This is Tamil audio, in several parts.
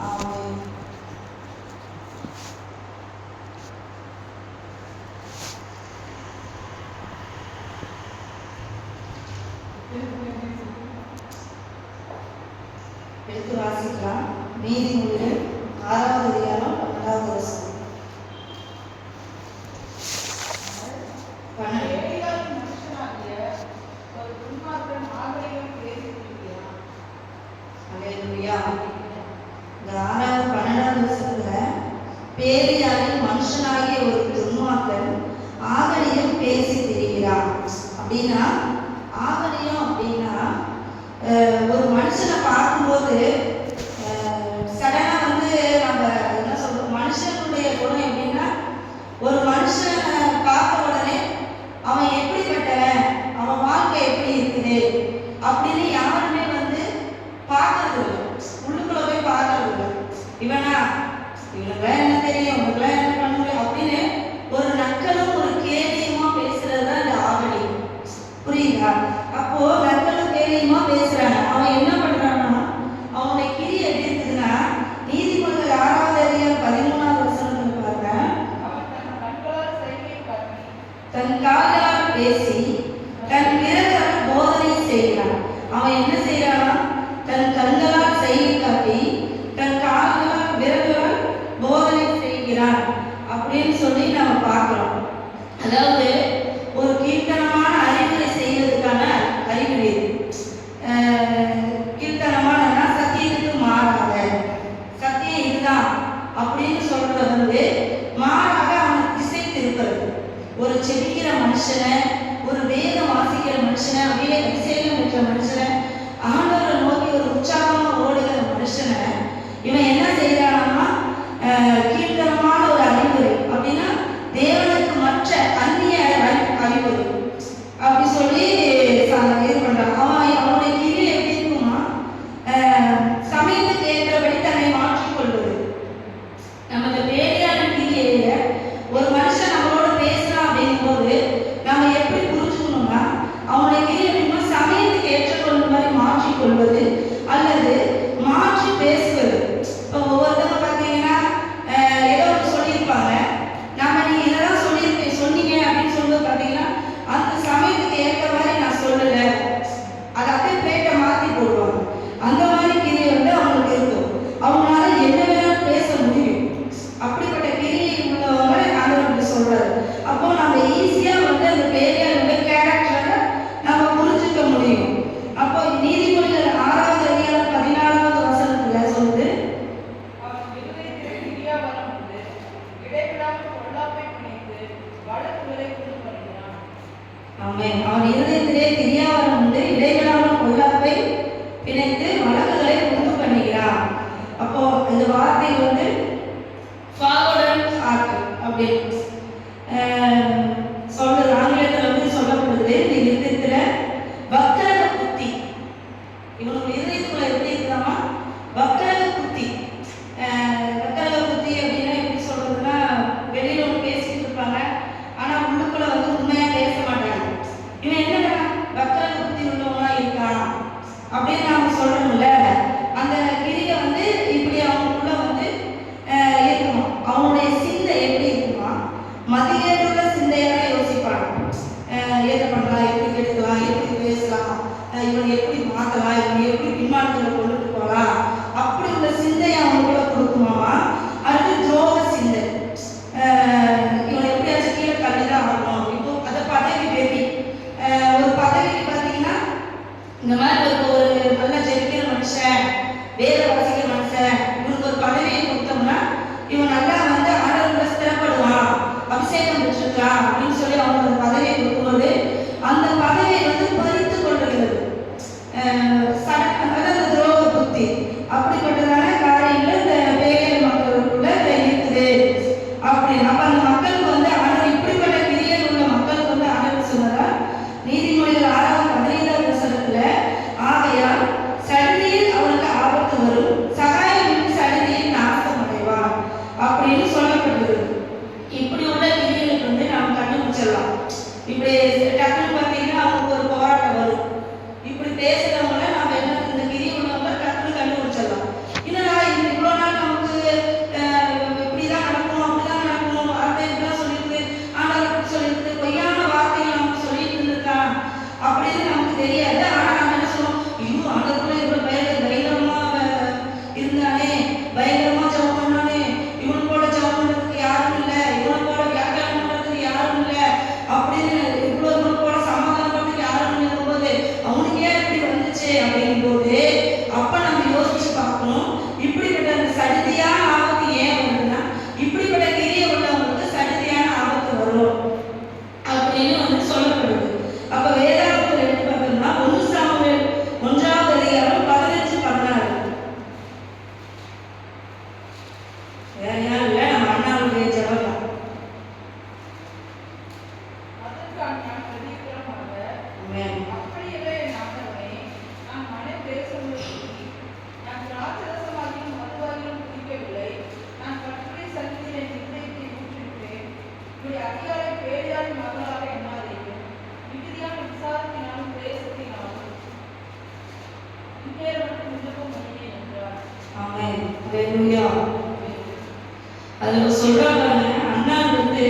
ஆமென். எடுத்து வாசிக்கலாம். நீதிமொழிகள் 6வது அதிகாரம் 12வது வசனம். அல்லேலூயா. இந்த 6வது 12வது வசனத்துல பேரியாரின் மனுஷனாகிய ஒரு துன்மார்க்கன் ஆகலியம் பேசி திரிகிறான் அப்படின்னா, ஆகலியம் அப்படின்னா ஒரு மனுஷனை பார்க்கும்போது சடனா வந்து நம்ம என்ன சொல்றோம், மனுஷனுடைய குணம் எப்படின்னா, ஒரு மனுஷனை பார்த்த உடனே அவன் எப்படிப்பட்டவன், அவன் வாழ்க்கை எப்படி இருக்குது அப்படின்னு யாருமே வந்து பார்க்கறது இல்லை, உள்ளுக்குள்ள போய் பார்க்கறது இல்லை. இவனா, இவனுக்குலாம் என்ன தெரியும், இவனுக்குலாம் என்ன பண்ண முடியும் அப்படின்னு ஒரு நக்கலும் ஒரு கேலியுமா பேசுறது தான் இந்த ஆகலியம். புரியுதா? அப்போ நக்கலும் கேலியுமா பேசுறாங்க. அவன் என்ன பண்றான்னா, அவனுடைய கிரி எப்படி இருக்குதுன்னா, நீதிமொழிகள் 6வது அதிகாரம் 13வது வசனத்துல பாருங்க. தன் கால்களால் பேசி தன் விரல்களால் போதனை செய்கிறான். அவன் என்ன செய்யறானா, தன் கண்களால் செய்தி காட்டி தன் கால்களால் விரல்களால் போதனை செய்கிறான் அப்படின்னு சொல்லி நம்ம பார்க்கிறோம். அதாவது ஒரு கீர்த்தனமான அறிவுரை செய்வதற்கான அறிவுரை இது. கீர்த்தனமான சத்தியத்துக்கு மாறாத, சத்தியம் இதுதான் அப்படின்னு சொல்றது வந்து மாறாக அவனை திசை திருப்பது. ஒரு செபிக்கிற மனுஷனை, ஒரு வேதம் வாசிக்கிற மனுஷனை, அபிஷேகம் பெற்ற மனுஷனை, ஆண்டவரை நோக்கி ஒரு உற்சாகமா ஓடுகிற மனுஷனை இவன் என்ன செய்யறானா, கீர்த்தனமான ஒரு அறிவுரை அப்படின்னா தேவனுக்கு மற்ற அந்நிய அறிவுரை அப்படி சொல்லி இது பண்றான். அவனுடைய கிரி எப்படி இருக்குமா, சமயத்துக்கு ஏற்றபடி தன்னை மாற்றிக்கொள்வது. நம்ம இந்த பேரியான கிரியில ஒரு மனுஷன் நம்மளோட பேசுறான் அப்படிங்கும் போது நம்ம எப்படி புரிஞ்சுக்கணும்னா, அவனுடைய கிரி எப்படின்னா சமயத்துக்கு ஏற்றக்கொண்ட மாதிரி மாற்றிக்கொள்வது அல்லது மாற்றி பேசுவது. இப்போ ஒவ்வொருத்தவங்க பார்த்தீங்கன்னா ஏதோ ஒன்று சொல்லியிருப்பாங்க, நம்ம நீங்க இதெல்லாம் சொன்னீங்க அப்படின்னு சொல்லும்போது பார்த்தீங்கன்னா அந்த சமயத்துக்கு ஏற்ற மாதிரி நான் சொல்லலை, அதை அப்படியே பிளேட்டை மாற்றி போடுவாங்க. அந்த மாதிரி கிரியை வந்து அவங்களுக்கு இருக்கும். அவங்களால என்ன வேணாலும் பேச முடியும். அப்படிப்பட்ட கிரியை உள்ளவங்க ஆண்டவர் அப்படி சொல்றாரு. அப்போ நம்ம ஈஸியா வந்து அந்த பேரியாருடைய கேரக்டரை நம்ம புரிஞ்சுக்க முடியும். அப்போ நீதிமொழிகள் 6வது அதிகாரம் 14வது வசனத்துல சொல்லுது, ஆமென். அவன் இருதயத்திலே திரியாவரம் உண்டு, இடைவிடாமல் பொல்லாப்பை பிணைத்து வழக்குகளை உண்டு பண்ணுகிறான். அப்போ இந்த வார்த்தை வந்து ஃபார்வர்ட் ஹார்ட் அப்படின்னு சொல்றது. ஆங்கிலத்தில் வந்து சொல்லப்படுது, இந்த இருதயத்துல வக்கர புத்தி. இவனுக்கு இருதயத்துக்குள்ள எப்படி இருக்குதாமா, வக்கர புத்தி. வக்கர புத்தி அப்படின்னா எப்படி சொல்றதுன்னா, வெளியில ஒன்று பேசிட்டு இருப்பாங்க, ஆனா உள்ளுக்குள்ள வந்து உண்மையா பேச மாட்டாங்க. இவன் என்னன்னா வக்கர புத்தி உள்ளவனா இருக்கான் அப்படின்னு நாம சொல்றோம்ல. அந்த கிரியை வந்து இப்படி அவனுக்குள்ள வந்து இருக்கணும். அவனுடைய சிந்தை எப்படி இருக்குமா, மதியேற்றுள்ள சிந்தையாக யோசிப்பான். என்ன பண்ணலாம், எப்படி கெடுக்கலாம், எப்படி பேசலாம், இவன் எப்படி மாற்றலாம், இவன் எப்படி பின்மாற்றத்தில் கொண்டுட்டு போகலாம், அப்படி உள்ள சிந்தையை அவனுக்குள்ள கொடுக்குமாமா. அடுத்து துரோக சிந்தை, இவனை எப்படியாச்சும் கீழே தள்ளிதான் ஆகணும். இப்போ அதை பதவி வெறி. ஒரு பதவிக்கு பார்த்தீங்கன்னா இந்த மாதிரி ஒரு நல்ல ஜெயிக்கிற மனுஷன், வேத வாசிக்கிற மனுஷன், இவனுக்கு ஒரு பதவியை கொடுத்தோம்னா இவன் நல்லா வந்து ஆண்டவருக்குள்ள ஸ்திரப்படுவான், அபிஷேகம் பெற்றிருக்கான் அப்படின்னு சொல்லி அவனுக்கு அந்த பதவியை கொடுக்கும்போது அந்த பதவியை வந்து பறித்து கொள்கிறது. அதாவது துரோக புத்தி. அப்படிப்பட்டதான காரியங்கள் இந்த பேரியல் மக்களுக்குள்ள இருக்குது அப்படின்னு. அப்ப அந்த மக்களுக்கு வந்து ஆண்டவர் இப்படிப்பட்ட கிரியையில் உள்ள மக்களுக்கு வந்து ஆண்டவர் சொன்னதா நீதிமொழிகள் 6வது 15வது வசனத்துல, ஆகையால் சடுதியில் அவனுக்கு ஆபத்து வரும், சகாயம் சடுதியில் நாசம் அடைவான் அப்படின்னு சொல்லப்பட்டது. இப்படி உள்ள கிரியைகளுக்கு வந்து நாம் கண்டுபிடிச்சிடலாம். இப்படி வேற யாரும் இல்லை, நம்ம அண்ணாவுடைய ஜெபம் தான். அதுல சொல்றாங்க, அண்ணா வந்து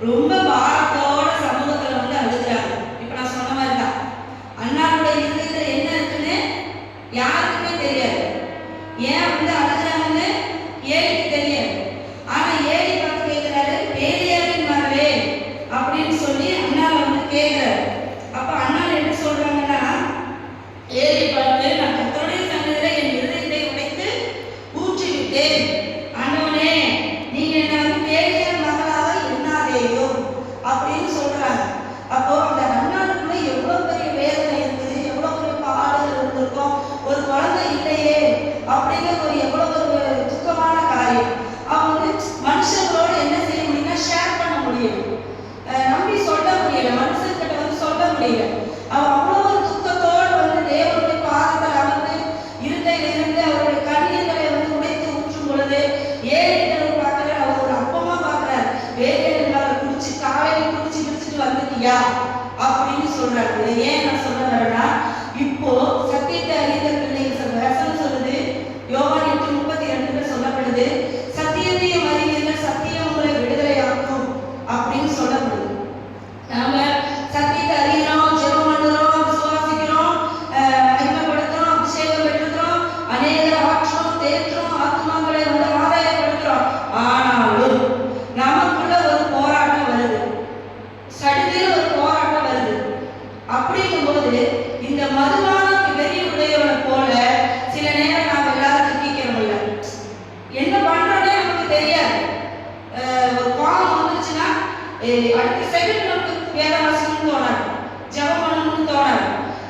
ரொம்ப பாரத்தோட சமூகத்துல வந்து அழுகிறாங்க. இப்ப நான் சொன்ன மாதிரி தான், அண்ணாவோட இருதயத்துல என்ன இருக்குன்னு யாருக்குமே தெரியாது. ஏன் வந்து அழுகிறாங்கன்னு ஏலிக்கு தெரியாது. ஆனா ஏலி பார்த்து கேட்கிறாரு, பேலியாவின் மகளே அப்படின்னு சொல்லி அண்ணாவை வந்து கேட்கிறாரு. அப்ப அண்ணா என்ன சொல்றாங்கன்னா, ஏலி பார்த்து, நான் கர்த்தருடைய சன்னதியில என் இருதயத்தை உடைத்து ஊற்றி விட்டேன். ஆண்டவனே, நீங்க என்ன வந்து பேலியாவின் மகளாக எண்ணாதேயோ அப்படின்னு சொல்றாங்க. அப்போ அந்த அண்ணாவுக்குள்ள எவ்வளவு பெரிய வேதனை இருக்குது, எவ்வளவு பெரிய பாடுகள் இருந்திருக்கும். ஒரு குழந்தை இல்லையே அப்படிங்கிற ஒரு எவ்வளவு ஒரு துக்கமான காரியம். அவங்க வந்து மனுஷங்களோட என்ன செய்ய முடியும்னா ஷேர் பண்ண முடியும், நம்பி சொல்ல முடியல, மனுஷன்கிட்ட வந்து சொல்ல முடியல. அவன் அவ்வளவு ஒரு துக்கத்தோடு வந்து தேவனுடைய பாதத்தில் அமர்ந்து இருக்கையில இருந்து அவருடைய கண்ணீர்களை வந்து உடைத்து ஊற்றும் பொழுது ஏழைகளை பார்க்கிற அவர் ஒரு அப்பமா பார்க்கிறார். வேலைகளை குடிச்சு காலையில குடிச்சு குடிச்சிட்டு வந்துட்டியா அப்படின்னு சொல்றாரு. இதை ஏன் நான் சொல்றேன்னா, இப்போ சத்தியத்தை அறிந்த பிள்ளைகள் வசனம் சொல்லுது, யோவான் 8:32 சொல்லப்படுது, சத்தியத்தையும் அறிவீர்கள், சத்தியம் உங்களை விடுதலையாக்கும் அப்படின்னு சொல்லப்படுது. நாம சத்தியத்தை அறிகிறோம், ஜெபம் பண்ணுறோம், விசுவாசிக்கிறோம், மகிமைப்படுத்துறோம், அபிஷேகம் பெற்றுக்கிறோம், அநேகரை ஆற்றுறோம், தேற்றுறோம், ஆத்மாக்களை வந்து ஆதாயப்படுத்துறோம். ஆனாலும் நமக்குள்ள ஒரு போராட்டம் வருது, சடுதியில் ஒரு போராட்டம் வருது. அப்படிங்கும்போது இந்த மதுவான வெறி உடையவனை போல சில நேரம் நாம் எல்லாரும் திக்கிக்கிறோம்ல, என்ன பண்றோன்னே நமக்கு தெரியாது. ஒரு கோபம் வந்துருச்சுன்னா அடுத்த செகண்ட் நமக்கு வேத வாசிக்கணும்னு தோணாது, ஜெபம் பண்ணணும்னு தோணாது.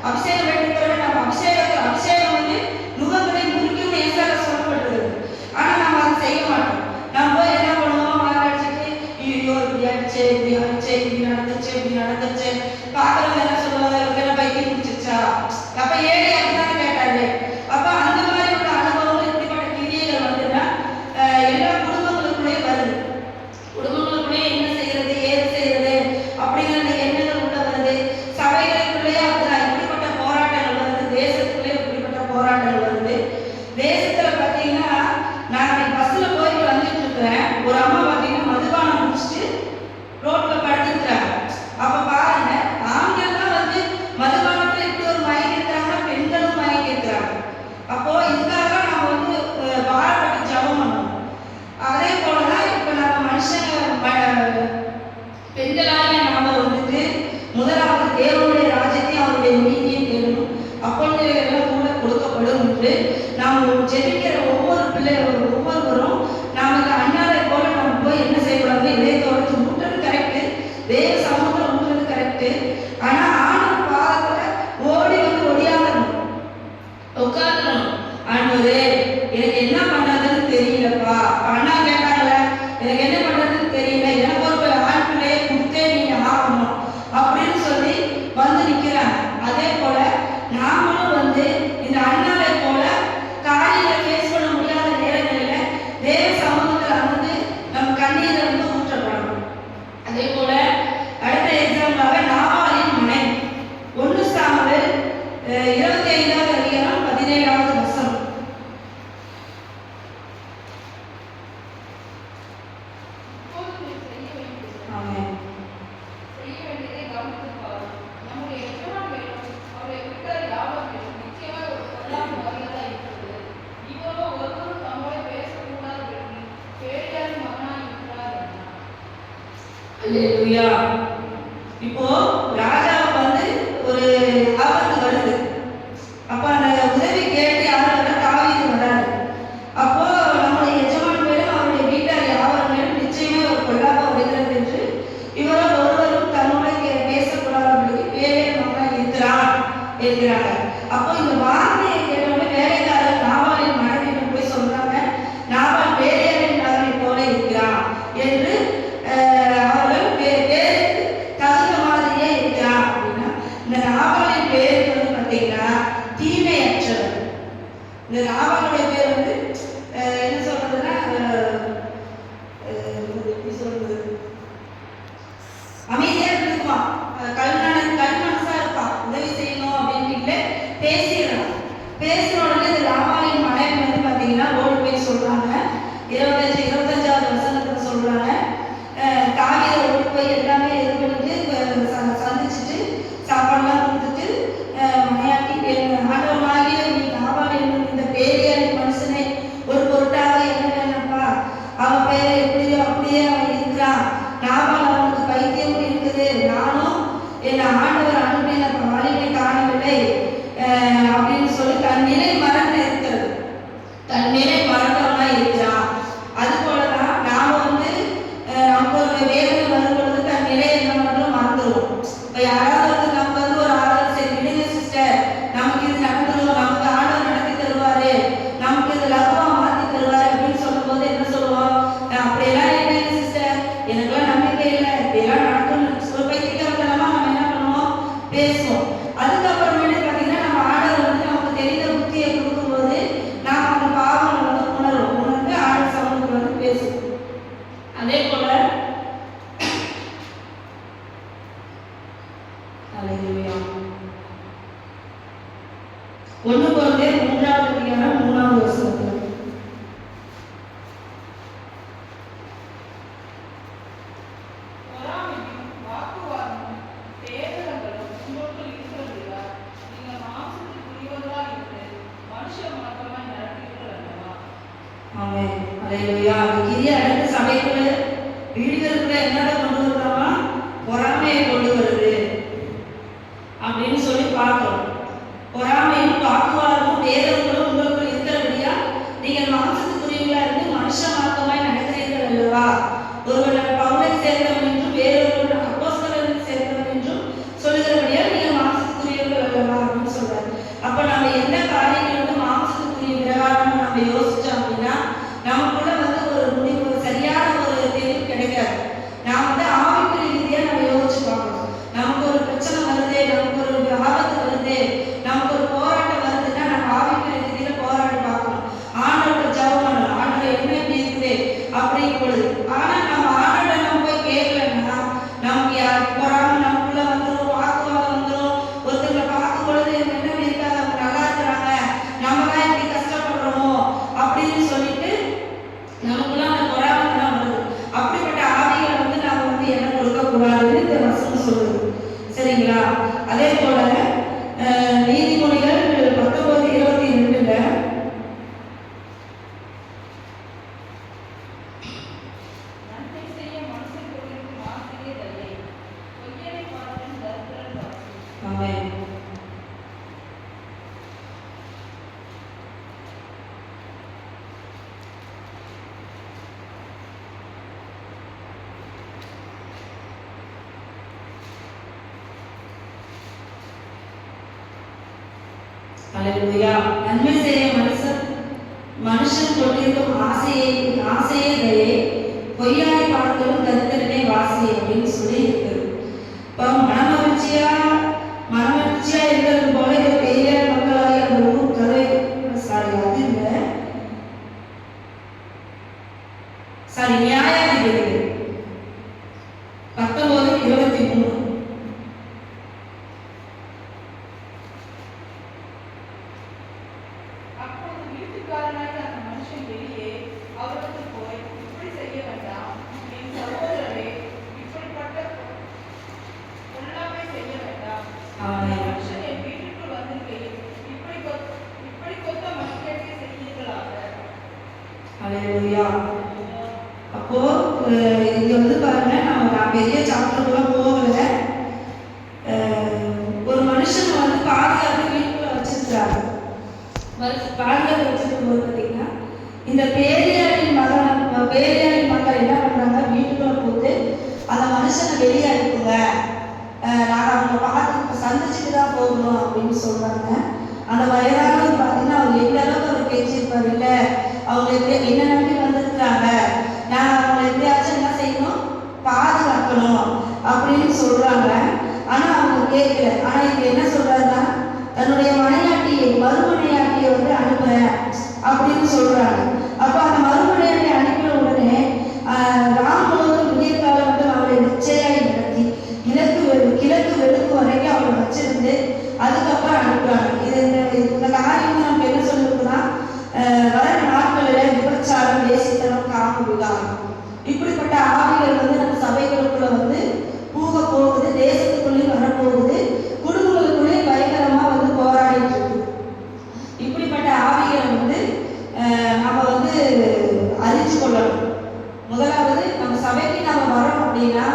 அபிஷேகம் பெற்றுக்கிறவங்க நம்ம அபிஷேகம் வந்து நுகங்களை முறிக்கும்னு ஏசால சொல்லப்படுறது. ஆனா நம்ம அதை செய்ய மாட்டோம். நம்ம என்ன பண்ணுவோம், அடிச்சுட்டு ஐயோ இப்படி அடிச்சு, இப்படி அடிச்சு, இப்படி நடந்துச்சு பார்க்கறவங்க என்ன சொல்லுவாங்க, இவங்க பைத்தியம் பிடிச்சிருச்சா. அப்ப ஏழை அப்படிதான் கேட்டாரு. அப்ப அந்த மாதிரி உள்ள அனுபவங்கள், இப்படிப்பட்ட கிரியைகள் வந்துன்னா எல்லா குடும்பங்களுக்குள்ளே வருது. குடும்பங்களுக்குள்ளே என்ன செய்யறது, ஏது செய்யறது அப்படிங்கிற எண்ணங்கள் உள்ள வருது. சபைகளுக்குள்ளே அப்படிதான் இப்படிப்பட்ட போராட்டங்கள் வருது. தேசத்துக்குள்ளே இப்படிப்பட்ட போராட்டங்கள் வருது. தேசத்துல பாத்தீங்கன்னா, நான் பஸ்ல போயிட்டு வந்துட்டு இருக்கிறேன், ஒரு அம்மா பாத்தீங்கன்னா மதுபானம் முடிச்சுட்டு ரோட்ல படுத்துக்கிறாங்க. அப்ப பாருங்க, ஆண்கள் தான் வந்து மதுபானத்துல இப்படி ஒரு மயங்கி இருக்கிறாங்கன்னா பெண்களும் மயங்கி இருக்கிறாங்க. அப்போ இதுக்காக நம்ம வந்து பாரப்பட்டு ஜபம் பண்ணணும். அதே போலதான் இப்ப நம்ம மனுஷங்க பெண்களாக நாம வந்துட்டு முதலாவது தேவனுடைய ராஜ்யத்தையும் அவருடைய நீதியையும் தேடணும். அப்பொழுது எல்லாம் கூட கொடுக்கப்படும் என்று நாம் ஜெபிக்கிற ஒவ்வொரு பிள்ளைகளும் ஒவ்வொருவரும் நமக்கு அண்ணாவை போல நம்ம போய் என்ன செய்யக்கூடாது, இதயத்தோடு ஊட்டுறது கரெக்டு, தேவ சமூகத்தில் ஊட்டுறது கரெக்டு. ஆனா ஆணவ பாதத்துல ஓடி வந்து ஒடியாங்கணும், உட்காந்துக்கணும். ஆண்டவரே எனக்கு என்ன பண்றதுன்னு தெரியலப்பா. அண்ணா கேட்டாங்கல்ல, எனக்கு என்ன பண்றதுன்னு தெரியல, எனக்கு ஒரு ஆண் பிள்ளையை கொடுத்தே நீங்க ஆகணும் அப்படின்னு சொல்லி வந்து நிக்கிறாங்க. அதே போல நாமளும் வந்து இந்த அண்ணாவை போல காலையில ஃபேஸ் பண்ண முடியாத நேரங்களில தேவ சமூகத்தில் வந்து நம்ம கண்ணீரை வந்து ஊற்றப்படணும். அதே போல அடுத்த எக்ஸாம்பிளாக நாபாலின் மனை 1 சாமுவேல் 25வது அதிகாரம் 17வது வசனம். அல்லேலூயா. இப்போ ராஜாவுக்கு வந்து ஒரு ஆபத்து வருது. அப்ப அந்த உதவி கேட்டு யாரும் தாவீது வராரு. அப்போ நம்முடைய எஜமான் மேலும் அவருடைய வீட்டார் யாவர் மேலும் நிச்சயமே ஒரு கொள்ளாக வருகிறது என்று இவரோடு ஒருவரும் தன்னோட பேசக்கூடாதபடிக்கு பேரே மகன் இருக்கிறாங்க. அப்போ இந்த வார்த்தையை கேட்டவுடனே வேலைக்காரர் நாபாலின் மனைவியிடம் போய் சொல்றாங்க, நாபால் பேரேரின் மகனை தான் இருக்கிறான். அது போலதான் நாம வந்து நமக்கு ஒரு வேதனை வரும் பொழுது தன் நிலையை என்ன பண்றோம், மறந்துடுவோம். இப்போ யாராவது வந்து நமக்கு வந்து ஒரு ஆதரவு, சரி விடுங்க சிஸ்டர், நமக்கு இது நடந்துடும், நமக்கு ஆண்டவர் நடத்தி தருவாரு, நமக்கு இது லகுவா மாத்தி தருவாரு அப்படின்னு சொல்லும் போது என்ன சொல்லுவோம், அப்படியெல்லாம் இல்லைங்க சிஸ்டர், எனக்குலாம் நம்பிக்கை இல்லை, இப்படியெல்லாம் நடக்கும்னு ஒரு பைத்தியக்காரத்தனமா நம்ம என்ன பண்ணுவோம், பேசுவோம். அதுக்கப்புறமேட்டு பார்த்தீங்கன்னா நம்ம ஆண்டவர் வந்து நமக்கு தெரிந்த புத்தியை கொடுக்கும்போது நாம் அந்த பாவங்களை வந்து உணர்ந்து ஆண்டவர் சமூகத்தில் வந்து பேசுவோம். அதே போல ஒன்று குழந்தையர் 3வது அதிகாரம் 3வது வசனத்தில் சபைக்குள்ள வீடுகளுக்குள்ள என்னடா கொண்டு வருவாமா, பொறாமையை கொண்டு வருது அப்படின்னு சொல்லி பார்க்கிறோம். பொறாமையும் வாக்குவாதமும் வேதங்களும் உங்களுக்குள் இருக்கிறபடியா நீங்கள் மாம்சத்துக்குரியவர்களா இருந்து மனுஷ மார்க்கமாய் நடக்கிறீர்கள் அல்லவா. ஒருவர் பவுலை சேர்ந்தவன் என்றும் வேறொருவர் அப்போஸ்தலரை சேர்ந்தவன் என்றும் சொல்லுகிறபடியா நீங்கள் மாம்சத்துக்குரியவர்கள் அல்லவா அப்படின்னு சொல்றாரு. அப்ப நம்ம எந்த காரியங்கள் வந்து மாம்சத்துக்குரிய விவகாரம் நம்ம யோசிச்சோம் அப்படின்னா நமக்குள்ள வந்து ஒரு முடிவு, சரியான ஒரு தெளிவு கிடைக்காது. நாம் வந்து ஆவிக்குரிய ரீதியா நம்ம யோசிச்சு பார்க்கணும். நமக்கு ஒரு பிரச்சனை வருது, நமக்கு ஒரு ஆபத்து வருது, நமக்கு ஒரு போராட்டம் வருதுன்னா நம்ம ஆவிக்குரிய ரீதியில போராடி பார்க்கணும். ஆண்டவர்கிட்ட ஜெபம் பண்ணணும், ஆண்டவர் என்ன இப்படி இருக்குது அப்படிங்கும் பொழுது. ஆனா நம்ம ஆண்டவரை நம்ம போய் கேட்கலன்னா நமக்கு பொறாம நமக்குள்ள வந்துடும், வாக்குவாதம் வந்துடும். ஒருத்தங்களை பார்க்கும் பொழுது என்ன இருக்காது, அவங்க நல்லா இருக்கிறாங்க, நம்ம தான் இப்படி கஷ்டப்படுறோமோ அப்படின்னு சொல்லிட்டு நமக்குள்ள அந்த பொறாமை தான் வருது. அப்படிப்பட்ட ஆவிகளை வந்து நாம வந்து என்ன கொடுக்க கூடாதுன்னு இந்த வசனம் சொல்லுது. சரிங்களா? அதே போல நீதிமொழிகள் 19:22 அல்லேலூயா. நன்மை செய்ய மனுஷன் கொண்டிருக்கும் ஆசையே தயை, பொய்யாய் பார்க்கலும் தரித்திரனே வாசி அப்படின்னு சொல்லி இருக்கு. இப்போ மனமகிழ்ச்சியா இருக்கிறது போல இது பெரிய மக்களாக அந்த ஊர் கதை, அது இல்லை, நியாயாதிபதிகள் 19:23 அப்போ இங்க வந்து பாருங்க, நான் பெரிய சாப்டருக்குள்ள போகல. ஒரு மனுஷன் வந்து பாதுகாப்பு வீட்டுக்குள்ள வச்சிருக்கிறாங்க. பாதுகாப்பு வச்சிருக்கும் போது பார்த்தீங்கன்னா இந்த பேரியாளின் மக்கள் என்ன பண்றாங்க, வீட்டுக்குள்ள போட்டு அந்த மனுஷனை வெளியே அனுப்புங்க, நாங்கள் அவங்க பார்த்து சந்திச்சுட்டு தான் போகணும் அப்படின்னு சொல்றாங்க. அந்த வயதானவர் பார்த்தீங்கன்னா அவங்க எந்த அளவுக்கு அவர் பேசியிருப்பார், இல்லை அவங்க என்ன நம்பி வந்திருக்கிறாங்க, நான் அவங்களை எப்படியாச்சும் என்ன செய்யணும், பாதுகாக்கணும் அப்படின்னு சொல்றாங்க. ஆனா அவங்க கேட்கல. ஆனா இப்ப என்ன சொல்றாருன்னா தன்னுடைய மறுமனையாட்டியை வந்து அனுப்புறேன் அப்படின்னு சொல்றாங்க. அப்ப அந்த மறுமனையாட்டியை அனுப்பின உடனே ராம் முழுவதும் விடியற்காலம் வந்து அவளை நிச்சயாய் நடத்தி கிழக்கு வெளுக்கு வரைக்கும் அவளை வச்சிருந்து அதுக்கப்புறம் அனுப்புறாங்க. இந்த காரியம் நம்ம என்ன சொல்லிருக்குன்னா, வர நாட்களில் விபச்சாரம், வேசித்தனம், காம விகாரம், இப்படிப்பட்ட ஆவிகள் வந்து நம்ம சபைகளுக்குள்ள வந்து பூக போகுது, தேசத்துக்குள்ளேயும் வரப்போகுது, குடும்பங்களுக்குள்ளேயும் பயங்கரமா வந்து போராடிட்டு இருக்கு. இப்படிப்பட்ட ஆவிகளை வந்து நம்ம வந்து அறிஞ்சு கொள்ளணும். முதலாவது நம்ம சபைக்கு நம்ம வரோம் அப்படின்னா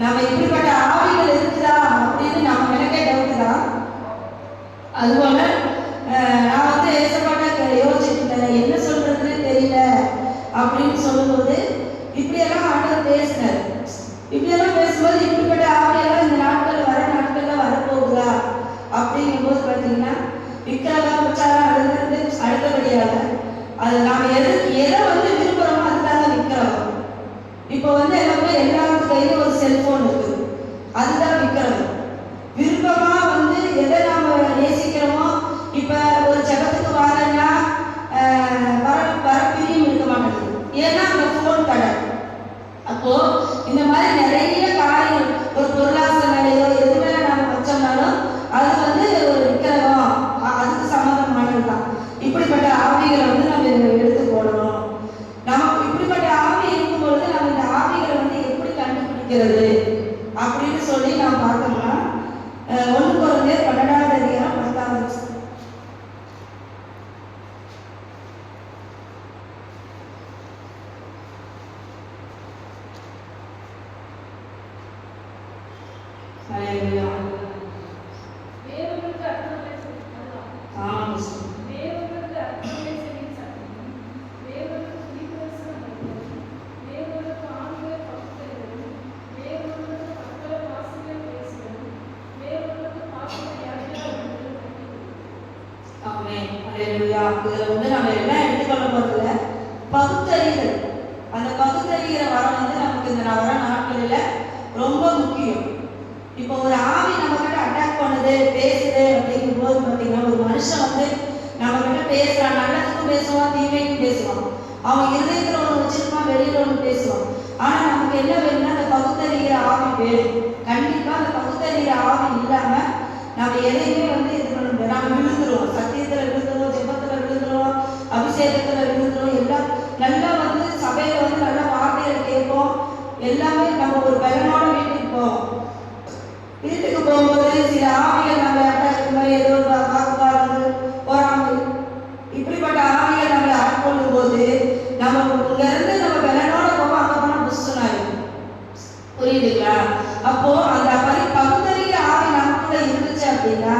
நம்ம இப்படிப்பட்ட ஆவிகள் இருக்குதா அப்படின்னு நம்ம எனக்கே டவுட் தான். அதுபோல நான் வந்து ஏசப்பாட்ட யோசிச்சுட்டு என்ன சொல்றதுன்னு தெரியல அப்படின்னு சொல்லும்போது இப்படியெல்லாம் ஆண்டவர் பேசினார். இப்படியெல்லாம் பேசும்போது இப்படிப்பட்ட ஆவியெல்லாம் இந்த நாட்கள் வர நாட்கள்ல வரப்போகுதா அப்படிங்கும்போது பார்த்தீங்கன்னா விக்கிரகம் உச்சாரம் அதுலேருந்து அடுத்தபடியாக அது நாம் எதை வந்து விரும்புகிறோமோ அதுதாங்க விக்கிரகம். இப்போ வந்து எல்லாத்து கையிலும் ஒரு செல்போன் இருக்குது, அதுதான் விக்கிரகம். விருப்பமா வந்து எதை நாம நேசிக்கிறோமோ, இப்போ ஒரு ஜபத்துக்கு வரேன்னா வர பிரியும் இருக்க மாட்டேங்குது, ஏன்னா அந்த ஃபோன் கடை. அப்போ இந்த மாதிரி நிறைய காரியங்கள் ஒரு பொருளாதார நிலையோ எது மேல நாம வச்சோம்னாலும் அது வந்து ஒரு விக்கிரகம், அதுக்கு சம்மந்தமானது தான். இப்படிப்பட்ட ஆவிகளை வந்து நம்ம எடுத்து போடணும். நமக்கு இப்படிப்பட்ட ஆவி இருக்கும் பொழுது நம்ம இந்த ஆவிகளை வந்து எப்படி கண்டுபிடிக்கிறது அப்படின்னு சொல்லி நாம் பார்த்தோம்னா 1 கொரிந்தியர் 12வது அதிகாரம் 10வது வசனம். இதில் வந்து நம்ம எல்லாம் எடுத்துக்கொள்ள போறதுல பகுத்தறிதல், அந்த பகுத்தறிகிற வரம் வந்து நமக்கு இந்த வர நாட்களில் ரொம்ப முக்கியம். இப்போ ஒரு ஆவி நம்ம கிட்ட அட்டாக் பண்ணுது பேசுது அப்படிங்கும் போது பார்த்தீங்கன்னா ஒரு மனுஷன் வந்து நம்ம கிட்ட பேசுறான், நல்லதுக்கும் பேசுவான் தீமைக்கும் பேசுவான், அவன் இருதயத்தில் ஒன்று வச்சிருப்பான் வெளியில் ஒன்று பேசுவான். ஆனால் நமக்கு என்ன வேணும்னா அந்த பகுத்தறிகிற ஆவி வேணும். கண்டிப்பாக அந்த பகுத்தறிகிற ஆவி இல்லாமல் நம்ம எதையுமே வந்து இது பண்ண முடியாது. நம்ம விழுந்துருவோம், சத்தியத்தில் விழுந்துருவோம், ஜெபத்தில் விழுந்துருவோம், அபிஷேகத்தில் விழுந்துருவோம், எல்லாம் நல்லா வந்து சபையில் வந்து நல்லா வார்த்தைகளை கேட்போம். எல்லாமே நம்ம ஒரு பலனோட வீட்டுக்கு போவோம். வீட்டுக்கு போகும்போது சில ஆவிகள் நம்ம அட்டாக் மாதிரி ஏதோ வாக்குவாதங்கள் போறாமல் இப்படிப்பட்ட ஆவிகள் நம்மளை ஆட்கொள்ளும் போது நம்ம இருந்து நம்ம பலனோட போவோம், அங்கே போனால் புஷ்டனாயிடும். புரியுதுங்களா? அப்போ அந்த மாதிரி பகுத்தறிகிற ஆவி நமக்குள்ள இருந்துச்சு அப்படின்னா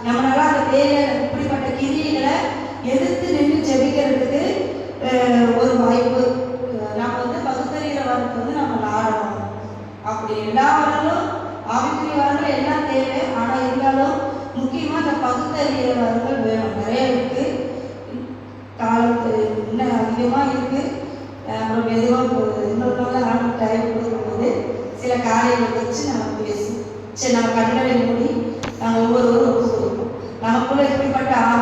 நம்மளால அந்த பேரை இப்படிப்பட்ட கிரியைகளை எதிர்த்து நின்று ஜெபிக்கிறதுக்கு ஒரு வாய்ப்பு. நம்ம வந்து பகுத்தறிகிற வரத்துக்கு வந்து நம்ம நாடணும். அப்படி எல்லா வரலும் ஆவிக்குரிய வரங்கள் எல்லாம் தேவை, ஆனால் இருந்தாலும் முக்கியமாக அந்த பகுத்தறிகிற வரங்கள் வேணும். நிறைய இருக்கு, காலத்து இன்னும் அதிகமாக இருக்கு. அப்புறம் மெதுவாக இன்னொரு நாள் டைம் கொடுக்கும்போது சில காரியங்களை வச்சு நம்ம பேசுவோம். சரி, நம்ம கண்களை